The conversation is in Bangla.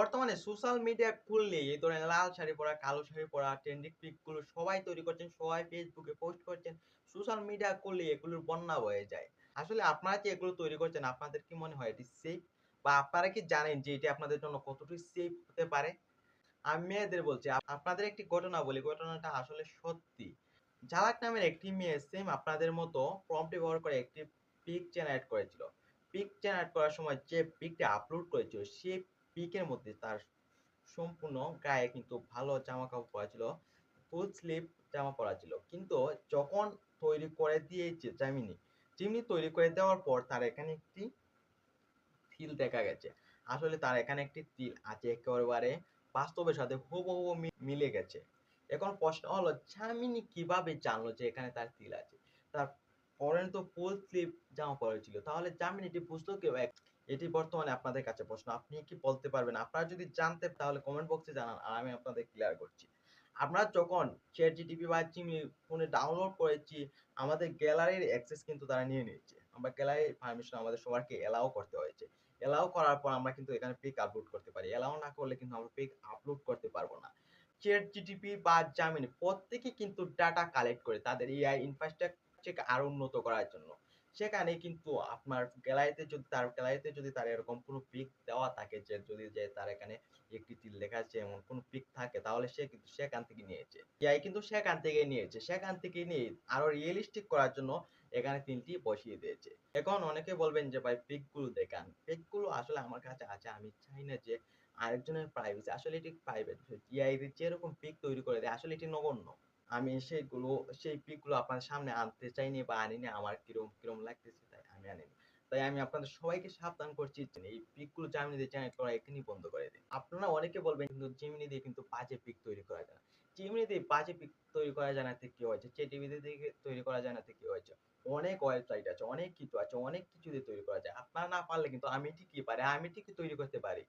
বর্তমানে সোশ্যাল মিডিয়া খুললেই এই ধরনের লাল শাড়ি পরা, কালো শাড়ি পরা, ট্রেন্ডিং পিক গুলো সবাই তৈরি করছেন, সবাই ফেসবুকে পোস্ট করছেন। সোশ্যাল মিডিয়া খুললেই এগুলোর বন্যা বয়ে যায়। আসলে আপনারা যে এগুলো তৈরি করছেন, আপনাদের কি মনে হয় এটি সেফ? বা আপনারা কি জানেন যে এটি আপনাদের জন্য কতটুকু সেফ হতে পারে? আমি মেয়েদের বলছি, আপনাদের একটি ঘটনা বলি, ঘটনাটা আসলে সত্যি। ঝালাক নামের একটি মেয়ে সেম আপনাদের মতো প্রম্পট ব্যবহার করে একটি পিক জেনারেট করেছিল। পিক জেনারেট করার সময় যে পিকটা আপলোড করেছিল, সে পিকের মধ্যে তার সম্পূর্ণ গায়ে কিন্তু ভালো জামাকাপড় পরা ছিল, ফুল স্লিভ জামা পরা ছিল। কিন্তু যখন তৈরি করে দিয়েছে যেমনি তৈরি করে দেওয়ার পর তার এখানে একটি তিল দেখা গেছে। আসলে তার এখানে একটি তিল আছে, একেবারে বাস্তবের সাথে হুবহু মিলে গেছে। এখন প্রশ্ন হলো যামিনী কিভাবে জানলো যে এখানে তার তিল আছে? তার পরনে তো ফুল স্লিভ জামা পড়েছিল। তাহলে যামিনী এটি বুঝলো কিভাবে? এটি বর্তমানে আপনাদের কাছে প্রশ্ন। আপনি কি বলতে পারবেন? আপনারা যদি জানতে তাহলে কমেন্ট বক্সে জানান আর আমি আপনাদের ক্লিয়ার করছি। আমরা যখন ChatGPT বা Gemini ফোনে ডাউনলোড করেছি, আমাদের গ্যালারির অ্যাক্সেস কিন্তু তারা নিয়ে নিয়েছে। আমরা গ্যালারির পারমিশন আমাদের সবাইকে এলাও করতে হয়েছে। এলাও করার পর আমরা কিন্তু এখানে পিক আপলোড করতে পারি। এলাও না করলে কিন্তু আমরা পিক আপলোড করতে পারবো না। ChatGPT বা Gemini প্রত্যেকে কিন্তু ডাটা কালেক্ট করে তাদের AI ইনফ্রাস্ট্রাকচারকে আরো উন্নত করার জন্য। সেখানে কিন্তু আপনার গ্যালারিতে যদি তার এরকম কোনো পিক দেওয়া থাকে যে তার এখানে একটি তীর লেখা আছে এমন কোনো পিক থাকে, তাহলে সে কিন্তু সেখান থেকে নিয়েছে। AI কিন্তু সেখান থেকে নিয়েছে। সেখান থেকে নিয়ে আরো রিয়েলিস্টিক করার জন্য এখানে ৩ টি বসিয়ে দিয়েছে। এখন অনেকে বলবেন যে ভাই পিক গুলো দেখান। পিক গুলো আসলে আমার কাছে আছে। আমি চাই না যে আরেকজনের প্রাইভেসি। আসলে এটি প্রাইভেট। AI যেরকম পিক তৈরি করে দেয় আসলে এটি নগণ্য। আমি সেই পিক গুলো আপনাদের সামনে আনতে চাইনি বা আনিনি। আমার কিরকম লাগতেছে তাই আমি আনিনি। তাই আমি আপনাদের সবাইকে সাবধান করছি যে এই পিক গুলো Gemini দিয়ে জেনারেট করা এখনই বন্ধ করে দিন। আপনারা অনেকে বলবেন কিন্তু Gemini দিয়ে কিন্তু বাজে পিক তৈরি করা যায় না। Gemini দিয়ে বাজে পিক তৈরি করা যায় না তে কি হয়েছে? ChatGPT দিয়ে তৈরি করা যায় না তে কি হয়েছে? অনেক ওয়েবসাইট আছে, অনেক কিছু আছে, অনেক কিছু দিয়ে তৈরি করা যায়। আপনারা না পারলে কিন্তু আমি ঠিকই পারি। আমি ঠিকই তৈরি করতে পারি।